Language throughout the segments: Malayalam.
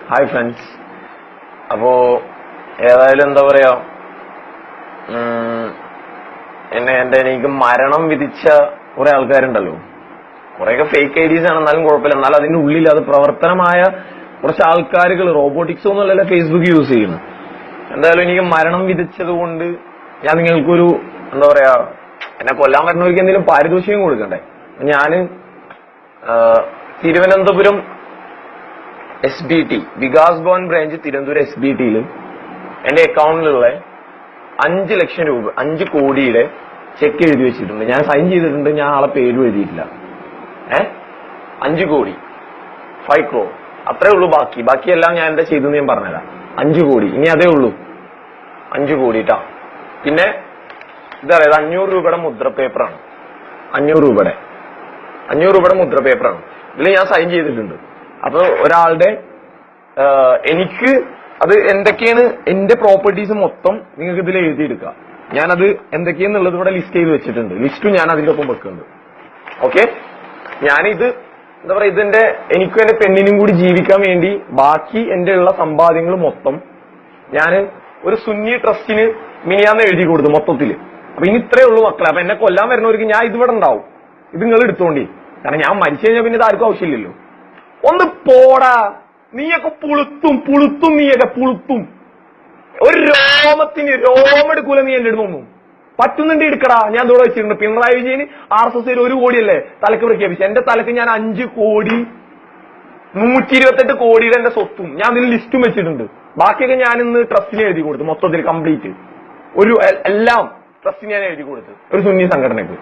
Hi friends. അപ്പോ ഏതായാലും എന്താ പറയാ, എനിക്ക് മരണം വിധിച്ച കുറെ ആൾക്കാരുണ്ടല്ലോ. കുറെയൊക്കെ ഫേക്ക് ഐഡീസ് ആണ്, എന്നാലും കുഴപ്പമില്ല. എന്നാൽ അതിന്റെ ഉള്ളിൽ അത് പ്രവർത്തനമായ കുറച്ച് ആൾക്കാരുകൾ റോബോട്ടിക്സ് ഒന്നുമല്ല ഫേസ്ബുക്ക് യൂസ് ചെയ്യുന്നു. എന്തായാലും എനിക്ക് മരണം വിധിച്ചത് കൊണ്ട് ഞാൻ നിങ്ങൾക്കൊരു എന്താ പറയാ, എന്നെ കൊല്ലാൻ വരുന്നവർക്ക് എന്തെങ്കിലും പാരിതോഷികം കൊടുക്കണ്ടേ. ഞാന് തിരുവനന്തപുരം SBT വികാസ് ഭവൻ ബ്രാഞ്ച് തിരുവനന്തപുരം SBTയിൽ എന്റെ അക്കൗണ്ടിലുള്ള 5 ലക്ഷം രൂപ 5 കോടിയുടെ ചെക്ക് എഴുതി വെച്ചിട്ടുണ്ട്. ഞാൻ സൈൻ ചെയ്തിട്ടുണ്ട്, ഞാൻ ആളെ പേരും എഴുതിയിട്ടില്ല. 5 കോടി 5 crore അത്രേ ഉള്ളൂ. ബാക്കിയെല്ലാം ഞാൻ എന്താ ചെയ്തെന്ന് ഞാൻ പറഞ്ഞുതരാം. 5 കോടി ഇനി അതേ ഉള്ളൂ. 5 കോടി ട്ടാ. പിന്നെ ഇതറിയാം, 500 രൂപയുടെ മുദ്രപേപ്പറാണ്. 500 രൂപയുടെ മുദ്രപേപ്പറാണ്. ഇതിൽ ഞാൻ സൈൻ ചെയ്തിട്ടുണ്ട്. അപ്പൊ ഒരാളുടെ എനിക്ക് അത് എന്തൊക്കെയാണ് എന്റെ പ്രോപ്പർട്ടീസ് മൊത്തം നിങ്ങൾക്ക് ഇതിൽ എഴുതിയെടുക്കാം. ഞാനത് എന്തൊക്കെയാന്നുള്ളത് ഇവിടെ ലിസ്റ്റ് ചെയ്ത് വെച്ചിട്ടുണ്ട്. ലിസ്റ്റും ഞാൻ അതിന്റെ ഒപ്പം വെക്കുന്നുണ്ട്. ഓക്കെ, ഞാനിത് എന്താ പറയാ, ഇതെന്റെ എനിക്കും എന്റെ പെണ്ണിനും കൂടി ജീവിക്കാൻ വേണ്ടി ബാക്കി എന്റെ ഉള്ള സമ്പാദ്യങ്ങൾ മൊത്തം ഞാൻ ഒരു സുന്നി ട്രസ്റ്റിന് മിനിയാന്ന് എഴുതി കൊടുത്തു മൊത്തത്തില്. അപ്പൊ ഇനി ഇത്രേ ഉള്ളൂ മക്കളെ. അപ്പൊ എന്നെ കൊല്ലാൻ വരുന്നവർക്ക് ഞാൻ ഇതിവിടെ ഉണ്ടാവും. ഇത് നിങ്ങൾ എടുത്തോണ്ടി. കാരണം ഞാൻ മരിച്ചു കഴിഞ്ഞാൽ പിന്നെ ഇത് ആർക്കും ആവശ്യമില്ലല്ലോ. ഒന്ന് പോടാ, നീയൊക്കെ പുളുത്തും നീയൊക്കെ പുളുത്തും. ഒരു രോമെടുക്കൂല നീ എന്റെ അടുത്തൊന്നും. പറ്റുന്നുണ്ട് എടുക്കടാ. ഞാൻ ഇതോടെ വെച്ചിട്ടുണ്ട്. പിണറായി വിജയന് RSS 1 കോടിയല്ലേ തലക്ക് പ്രഖ്യാപിച്ചു. എന്റെ തലക്ക് ഞാൻ 5 കോടി 128 കോടിയുടെ എന്റെ സ്വത്തും ഞാൻ ഇതിൽ ലിസ്റ്റും വെച്ചിട്ടുണ്ട്. ബാക്കിയൊക്കെ ഞാൻ ഇന്ന് ട്രസ്റ്റിന് എഴുതി കൊടുത്തു. മൊത്തത്തിൽ കംപ്ലീറ്റ് എല്ലാം ട്രസ്റ്റിന് ഞാൻ എഴുതി കൊടുത്തു, ഒരു സുന്നി സംഘടനക്ക്.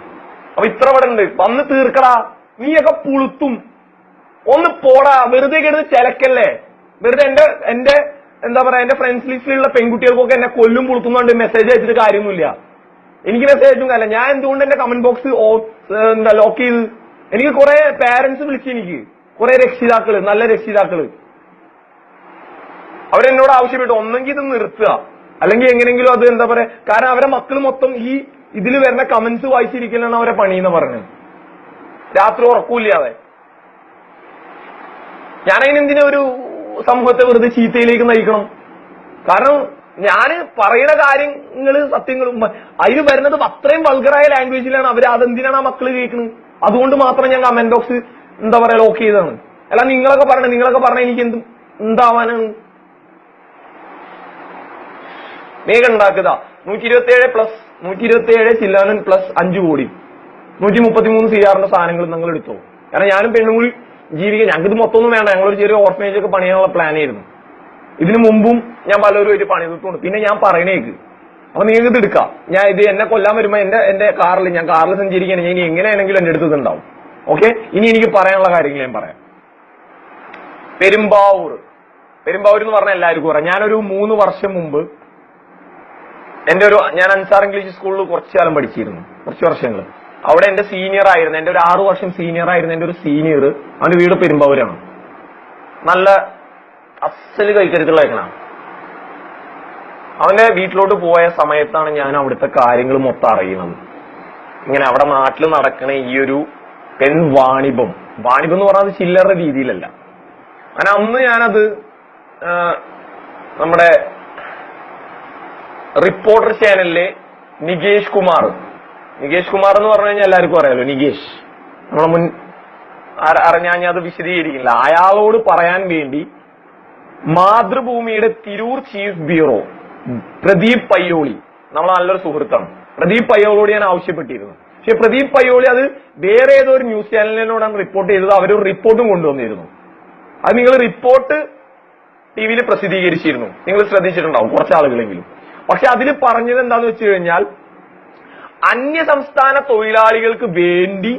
അപ്പൊ ഇത്ര ഇവിടെ ഉണ്ട്. വന്ന് തീർക്കടാ. നീയൊക്കെ പുളുത്തും. ഒന്ന് പോടാ. വെറുതെ കിടന്ന് ചിലക്കല്ലേ. വെറുതെ എന്റെ എന്താ പറയാ, എന്റെ ഫ്രണ്ട്സ് ലിസ്റ്റിലുള്ള പെൺകുട്ടികൾക്കൊക്കെ എന്നെ കൊല്ലും പുളുത്തുന്നുണ്ട്. മെസ്സേജ് അയച്ചിട്ട് കാര്യമൊന്നുമില്ല. എനിക്ക് മെസ്സേജ് അയച്ചും കാര്യമില്ല. ഞാൻ എന്തുകൊണ്ട് എന്റെ കമന്റ് ബോക്സ് ലോക്ക് ചെയ്ത്? എനിക്ക് കുറെ പാരന്റ്സ് വിളിച്ചു, എനിക്ക് കുറെ രക്ഷിതാക്കള്, നല്ല രക്ഷിതാക്കള്, അവരെന്നോട് ആവശ്യപ്പെട്ടു ഒന്നെങ്കിൽ ഇത് നിർത്തുക, അല്ലെങ്കിൽ എങ്ങനെങ്കിലും അത് എന്താ പറയാ. കാരണം അവരെ മക്കൾ മൊത്തം ഈ ഇതിൽ വരുന്ന കമന്റ്സ് വായിച്ചിരിക്കലാണ് അവരെ പണിയെന്ന് പറഞ്ഞത്. രാത്രി ഉറക്കൂല്ലാതെ. ഞാനതിനെന്തിനാ ഒരു സമൂഹത്തെ വെറുതെ ചീത്തയിലേക്ക് നയിക്കണം? കാരണം ഞാന് പറയുന്ന കാര്യങ്ങള് സത്യങ്ങളും അതിന് വരുന്നത് അത്രയും വൾഗറായ ലാംഗ്വേജിലാണ്. അവർ അതെന്തിനാണ് ആ മക്കള് കേൾക്കുന്നത്? അതുകൊണ്ട് മാത്രം ഞാൻ കമന്റ് ബോക്സ് എന്താ പറയാ ലോക്ക് ചെയ്തതാണ്. അല്ല നിങ്ങളൊക്കെ പറഞ്ഞ എനിക്ക് എന്താവാനാണ്? വേഗം ഉണ്ടാക്കുക. 127 ചില്ലാനൻ പ്ലസ് 5 കോടി 133 CR സാധനങ്ങൾ നിങ്ങൾ എടുത്തോ. കാരണം ഞാനും പെണ്ണും കൂടി ജീവിക്കാൻ, ഞങ്ങൾക്ക് ഇത് മൊത്തം ഒന്നും വേണ്ട. ഞങ്ങളൊരു ചെറിയ ഓർഫനേജ് ഒക്കെ പണിയാനുള്ള പ്ലാൻ ആയിരുന്നു. ഇതിനു മുമ്പും ഞാൻ പലരും പണിതിട്ടുണ്ട്. പിന്നെ ഞാൻ പറയണേക്ക് അപ്പൊ നിങ്ങൾക്ക് ഇത് എടുക്കാം. ഞാൻ ഇത് എന്നെ കൊല്ലാൻ വരുമ്പോ എന്റെ ഞാൻ കാറിൽ സഞ്ചരിക്കുകയാണ്. ഞാൻ ഇനി എങ്ങനെയാണെങ്കിലും എന്റെ അടുത്ത് ഉണ്ടാവും. ഓക്കെ, ഇനി എനിക്ക് പറയാനുള്ള കാര്യങ്ങൾ ഞാൻ പറയാം. പെരുമ്പാവൂർ എന്ന് പറഞ്ഞാൽ എല്ലാവർക്കും പറയാം. ഞാനൊരു 3 വർഷം മുമ്പ് ഞാൻ അൻസാർ ഇംഗ്ലീഷ് സ്കൂളിൽ കുറച്ചു കാലം പഠിച്ചിരുന്നു, കുറച്ച് വർഷങ്ങൾ. അവിടെ എന്റെ സീനിയർ ആയിരുന്നു, എന്റെ ഒരു 6 വർഷം സീനിയർ ആയിരുന്നു എന്റെ ഒരു സീനിയർ. അവന്റെ വീട് പെരുമ്പാവൂരാണ്. നല്ല അസല് കൈക്കരുത്തുള്ള കേൾക്കണം. അവന്റെ വീട്ടിലോട്ട് പോയ സമയത്താണ് ഞാൻ അവിടുത്തെ കാര്യങ്ങൾ മൊത്തം അറിയുന്നത്. ഇങ്ങനെ അവിടെ നാട്ടിൽ നടക്കണ ഈ ഒരു വാണിഭം എന്ന് പറഞ്ഞാൽ ചില്ലറ രീതിയിലല്ല. അങ്ങനെ അന്ന് ഞാനത് നമ്മുടെ റിപ്പോർട്ടർ ചാനലിലെ നികേഷ് കുമാർ എന്ന് പറഞ്ഞു കഴിഞ്ഞാൽ എല്ലാവർക്കും അറിയാലോ. നികേഷ് നമ്മളെ മുൻ ഞാൻ അത് വിശദീകരിക്കില്ല. അയാളോട് പറയാൻ വേണ്ടി മാതൃഭൂമിയുടെ തിരൂർ ചീഫ് ബ്യൂറോ പ്രദീപ് പയ്യോളി, നമ്മളെ നല്ലൊരു സുഹൃത്താണ്, പ്രദീപ് പയ്യോളിയോട് ഞാൻ ആവശ്യപ്പെട്ടിരുന്നു. പക്ഷെ പ്രദീപ് പയ്യോളി അത് വേറെ ഏതോ ഒരു ന്യൂസ് ചാനലിനോടാണ് റിപ്പോർട്ട് ചെയ്തത്. അവരൊരു റിപ്പോർട്ടും കൊണ്ടുവന്നിരുന്നു. അത് നിങ്ങൾ റിപ്പോർട്ട് TV പ്രസിദ്ധീകരിച്ചിരുന്നു. നിങ്ങൾ ശ്രദ്ധിച്ചിട്ടുണ്ടാവും കുറച്ച് ആളുകളെങ്കിലും. പക്ഷെ അതിൽ പറഞ്ഞത് എന്താന്ന് വെച്ച് കഴിഞ്ഞാൽ, അന്യ സംസ്ഥാന തൊഴിലാളികൾക്ക് വേണ്ടി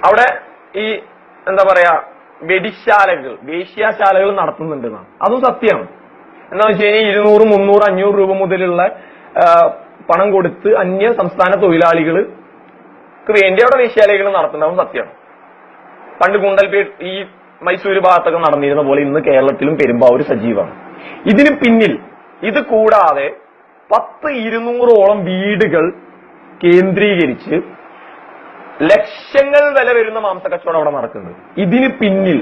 അവിടെ ഈ എന്താ പറയാ വേശ്യാശാലകൾ നടത്തുന്നുണ്ടെന്നാണ്. അതും സത്യമാണ്. എന്താണെന്ന് വെച്ച് കഴിഞ്ഞാൽ 200, 300, 500 രൂപ മുതലുള്ള പണം കൊടുത്ത് അന്യ സംസ്ഥാന തൊഴിലാളികൾക്ക് വേണ്ടി അവിടെ വേശ്യാലയകൾ നടത്തുന്നതും സത്യമാണ്. പണ്ട് ഗുണ്ടൽപേട്ട് ഈ മൈസൂര് ഭാഗത്തൊക്കെ നടന്നിരുന്ന പോലെ ഇന്ന് കേരളത്തിലും പെരുമ്പാവൂർ സജീവമാണ്. ഇതിന് പിന്നിൽ ഇത് കൂടാതെ 10-200ഓളം വീടുകൾ കേന്ദ്രീകരിച്ച് ലക്ഷങ്ങൾ വില വരുന്ന മാംസക്കച്ചവടം അവിടെ നടക്കുന്നുണ്ട്. ഇതിന് പിന്നിൽ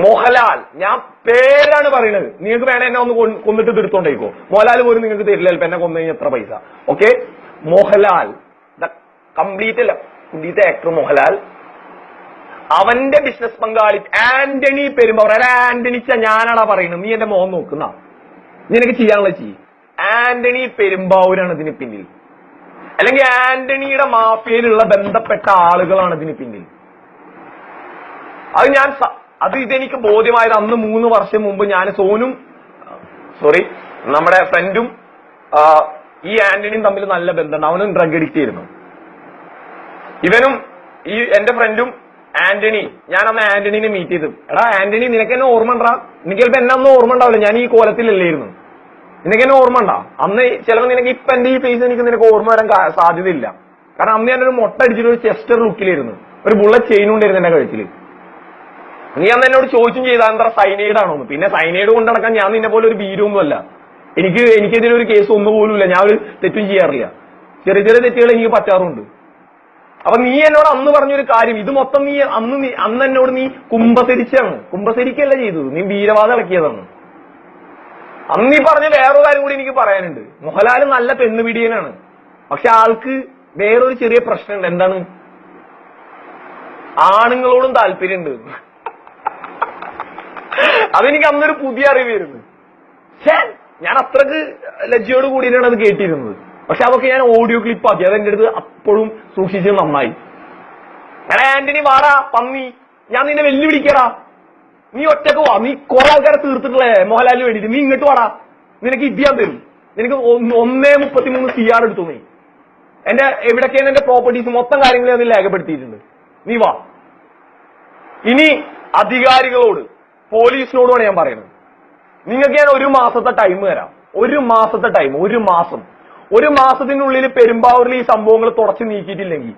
മോഹൻലാൽ, ഞാൻ പേരാണ് പറയുന്നത്. നിങ്ങൾക്ക് വേണേ എന്നെ ഒന്ന് കൊന്നിട്ട് തീർത്തോണ്ടേക്കോ. മോഹൻലാൽ പോലും നിങ്ങൾക്ക് തരില്ല ചിലപ്പോ എന്നെ കൊന്നു കഴിഞ്ഞാൽ എത്ര പൈസ. Okay, Mohanlal the complete actor Mohanlal, അവന്റെ ബിസിനസ് പങ്കാളി ആന്റണി പെരുമ്പാവൂർ. ആന്റണിച്ച ഞാനാടാ പറയുന്നത്, നീ എന്റെ മോൻ നോക്കുന്ന, നിനക്ക് ചെയ്യാനുള്ള ചെയ്യും. ആന്റണി പെരുമ്പാവൂരാണ് ഇതിന് പിന്നിൽ, അല്ലെങ്കിൽ ആന്റണിയുടെ മാഫിയയിലുള്ള ബന്ധപ്പെട്ട ആളുകളാണ് ഇതിന് പിന്നിൽ. ഇതെനിക്ക് ബോധ്യമായത് അന്ന് 3 വർഷം മുമ്പ് ഞാൻ നമ്മുടെ ഫ്രണ്ടും ഈ ആന്റണിയും തമ്മിൽ നല്ല ബന്ധമുണ്ട്. അവനും ഡ്രഗ് അഡിക്റ്റ് ആയിരുന്നു. ഇവനും ഈ എന്റെ ഫ്രണ്ടും ആന്റണി, ഞാൻ അന്ന് ആന്റണിനെ മീറ്റ് ചെയ്തു. എടാ ആന്റണി, നിനക്ക് എന്നെ ഓർമ്മ ഉണ്ടാ? എനിക്ക് ചിലപ്പോ എന്നെ അന്ന് ഓർമ്മ ഉണ്ടാവില്ല, ഞാൻ ഈ കോലത്തിലല്ലായിരുന്നു. നിനക്ക് എന്നെ ഓർമ്മ ഉണ്ടാ? അന്ന് ചിലപ്പോൾ നിനക്ക് ഇപ്പൊ എന്റെ ഈ ഫേസ് നിനക്ക് ഓർമ്മ വരാൻ സാധ്യതയില്ല. കാരണം അന്ന് ഞാനൊരു മൊട്ട അടിച്ചിട്ട് ഒരു ചെസ്റ്റർ ലുക്കിലായിരുന്നു, ഒരു ബുള്ളറ്റ് ചെയിനും ഉണ്ടായിരുന്നു എന്റെ കഴുത്തിൽ. നീ അന്ന് എന്നോട് ചോദിച്ചും ചെയ്താൽ എന്താ സൈനൈഡ് ആണോന്ന്. പിന്നെ സൈനൈഡ് കൊണ്ട് നടക്കാൻ ഞാൻ നിന്നെ പോലെ ഒരു ഭീരൊന്നുമല്ല. എനിക്കെതിരെ ഒരു കേസ് ഒന്നുപോലുമില്ല, ഞാൻ ഒരു തെറ്റും ചെയ്യാറില്ല. ചെറിയ ചെറിയ തെറ്റുകൾ എനിക്ക് പറ്റാറുണ്ട്. അപ്പൊ നീ എന്നോട് അന്ന് പറഞ്ഞൊരു കാര്യം, ഇത് മൊത്തം നീ അന്ന് എന്നോട് നീ കുംഭസരിച്ചാണ്. കുംഭസരിക്കല്ല ചെയ്തത്, നീ വീരവാദം ഇളക്കിയതാണ്. അന്ന് നീ പറഞ്ഞ വേറൊരു കാര്യം കൂടി എനിക്ക് പറയാനുണ്ട്. മോഹൻലാൽ നല്ല പെണ്ണുപിടിയനാണ്, പക്ഷെ ആൾക്ക് വേറൊരു ചെറിയ പ്രശ്നമുണ്ട്. എന്താണ്? ആണുങ്ങളോടും താല്പര്യമുണ്ട്. അതെനിക്ക് അന്നൊരു പുതിയ അറിവായിരുന്നു. ഞാൻ അത്രക്ക് ലജ്ജയോട് കൂടിയാണ് അത് കേട്ടിരുന്നത്. പക്ഷെ അതൊക്കെ ഞാൻ ഓഡിയോ ക്ലിപ്പ് ആക്കി, അതെന്റെ അടുത്ത് അപ്പോഴും സൂക്ഷിച്ചത് നന്നായി. എടാ ആന്റണി വാടാ പന്നി, ഞാൻ നിന്നെ വെല്ലുവിളിക്കടാ, നീ ഒറ്റക്ക് വാ, നീ കുറെ ആൾക്കാരെ തീർത്തിട്ടുള്ളേ മോഹൻലാലിന് വേണ്ടിട്ട്, നീ ഇങ്ങോട്ട് വാടാ, നിനക്ക് ഞാൻ തരും. നിനക്ക് 1.33 CR എടുത്തു. എന്റെ എവിടൊക്കെയാണ് എന്റെ പ്രോപ്പർട്ടീസ് മൊത്തം കാര്യങ്ങളും അതിൽ രേഖപ്പെടുത്തിയിട്ടുണ്ട്. നീ വാ. ഇനി അധികാരികളോട് പോലീസിനോടുമാണ് ഞാൻ പറയുന്നത്, നിങ്ങൾക്ക് ഞാൻ 1 മാസത്തെ ടൈം തരാം. 1 മാസത്തെ ടൈം, 1 മാസത്തിനുള്ളിൽ പെരുമ്പാവൂരിൽ ഈ സംഭവങ്ങൾ തുടച്ചു നീക്കിയിട്ടില്ലെങ്കിൽ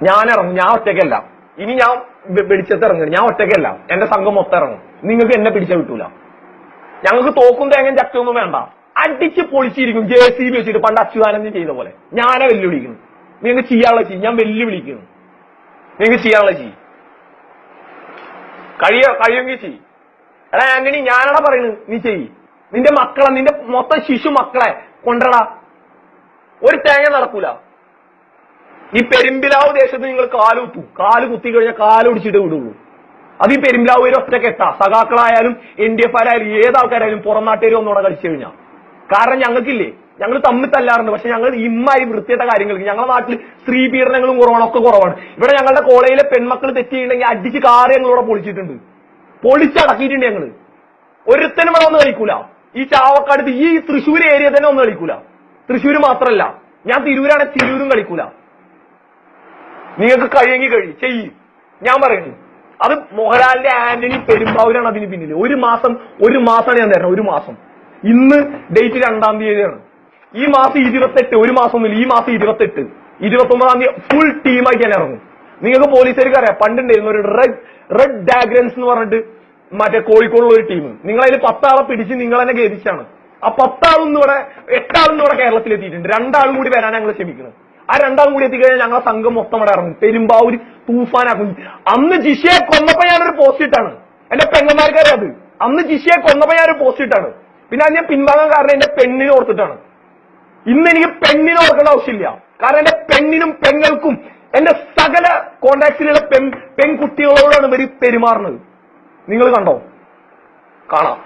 ഞാൻ ഇറങ്ങും. ഞാൻ ഒറ്റയ്ക്കല്ല, ഇനി ഞാൻ വെളിച്ചത്ത് ഇറങ്ങും. ഞാൻ ഒറ്റയ്ക്കല്ല, എന്റെ സംഘം മൊത്തം ഇറങ്ങും. നിങ്ങൾക്ക് എന്നെ പിടിച്ച കിട്ടൂല. ഞങ്ങൾക്ക് തോക്കും തേങ്ങയും ചക്കൊന്നും വേണ്ട, അടിച്ച് പൊളിച്ചിരിക്കും JCB വെച്ചിട്ട്, പണ്ട് അച്യുതാനന്ദൻ ചെയ്ത പോലെ. ഞാനെ വെല്ലുവിളിക്കുന്നു. നിങ്ങൾക്ക് ചെയ്യാനുള്ള ചെയ്യും, ഞാൻ വെല്ലുവിളിക്കുന്നു. നിങ്ങൾക്ക് ചെയ്യാനുള്ള ചെയ്യും, കഴിയുമെങ്കിൽ ചെയ്യും. എടാ ആന്റണി, ഞാനടാ പറയുന്നത്, നീ ചെയ്യ്. നിന്റെ മക്കളെ, നിന്റെ മൊത്തം ശിശു മക്കളെ കൊണ്ടടാ, ഒരു തേങ്ങ നടക്കൂല. ഈ പെരുമ്പിലാവ് ദേശത്ത് നിങ്ങൾ കാല് കുത്തി കഴിഞ്ഞാൽ കാലൊടിച്ചിട്ട് വിടുള്ളൂ. അത് ഈ പെരുമ്പിലാവ് ഒരു ഒറ്റ കെട്ടാ. സഖാക്കളായാലും NDF ആയാലും ഏതാൾക്കാരായാലും പുറം നാട്ടുകാർ ഒന്നുകൂടെ കളിച്ചു കഴിഞ്ഞാൽ. കാരണം ഞങ്ങൾക്കില്ലേ, ഞങ്ങൾ തമ്മിൽ തല്ലാറുണ്ട്, പക്ഷെ ഞങ്ങൾ ഇമ്മായി വൃത്തിയിട്ട കാര്യങ്ങൾക്ക് ഞങ്ങളുടെ നാട്ടിൽ സ്ത്രീ പീഡനങ്ങളും കുറവാണ്, ഒക്കെ കുറവാണ്. ഇവിടെ ഞങ്ങളുടെ കോളേജിലെ പെൺമക്കൾ തെറ്റ് ചെയ്യണമെങ്കിൽ അടിച്ച് കാറ് ഞങ്ങളിവിടെ പൊളിച്ചിട്ടുണ്ട്, പൊളിച്ചടക്കിയിട്ടുണ്ട്. ഞങ്ങള് ഒരുത്തനും ഇവിടെ ഒന്ന് കളിക്കൂല. ഈ ചാവക്കാട് ഈ തൃശ്ശൂർ ഏരിയ തന്നെ ഒന്ന് കളിക്കൂല. തൃശ്ശൂർ മാത്രല്ല, ഞാൻ തിരൂരാണെങ്കിൽ തിരൂരും കളിക്കൂല. നിങ്ങൾക്ക് കഴിയെങ്കിൽ ചെയ്യ്. ഞാൻ പറയുന്നു, അത് മോഹൻലാലിന്റെ ആന്റണി പെരുമ്പാവൂരാണ് അതിന് പിന്നിൽ. 1 മാസമാണ് ഞാൻ തരണം. 1 മാസം. ഇന്ന് ഡേറ്റ് 2-ാം തീയതിയാണ്. ഈ മാസം 28, 1 മാസമൊന്നുമില്ല, ഈ മാസം 28, 29-ാം തീയതി ഫുൾ ടീമായിട്ട് ഞാൻ ഇറങ്ങും. നിങ്ങൾക്ക് പോലീസുകാർക്ക് അറിയാം, പണ്ടുണ്ടായിരുന്നു ഒരു റെഡ് ഡാഗ്രൻസ് എന്ന് പറഞ്ഞിട്ട് മറ്റേ കോഴിക്കോടുള്ള ഒരു ടീം. നിങ്ങളതിൽ 10 ആളെ പിടിച്ച് നിങ്ങൾ തന്നെ ഗതിച്ചാണ്. ആ 10 ആളൊന്നും ഇവിടെ 8 ആളൊന്നും ഇവിടെ കേരളത്തിലെത്തിയിട്ടുണ്ട്. 2 ആളും കൂടി വരാൻ ഞങ്ങൾ ശ്രമിക്കുന്നത്. ആ 2 ആളും കൂടി എത്തിക്കഴിഞ്ഞാൽ ഞങ്ങളെ സംഘം മൊത്തം ഇവിടെ ഇറങ്ങും, പെരുമ്പാവൂര് തൂഫാനാക്കും. അന്ന് ജിഷയെ കൊന്നപ്പോ ഞാനൊരു പോസ്റ്റ് ഇട്ടാണ്, എന്റെ പെങ്ങന്മാർക്കറിയാം അത്. അന്ന് ജിഷയെ കൊന്നപ്പോ ഞാനൊരു പോസ്റ്റ് ഇട്ടാണ്. പിന്നെ അത് ഞാൻ പിൻവാങ്ങാൻ കാരണം എന്റെ പെണ്ണിനെ ഓർത്തിട്ടാണ്. ഇന്ന് എനിക്ക് പെണ്ണിനെ ഓർക്കേണ്ട ആവശ്യമില്ല, കാരണം എന്റെ പെണ്ണിനും പെങ്ങൾക്കും എന്റെ സകല കോണ്ടാക്ട്സിലുള്ള പെൺകുട്ടികളോടാണ് ഇവർ പെരുമാറുന്നത്. നിങ്ങൾ കണ്ടോ? കാണാം.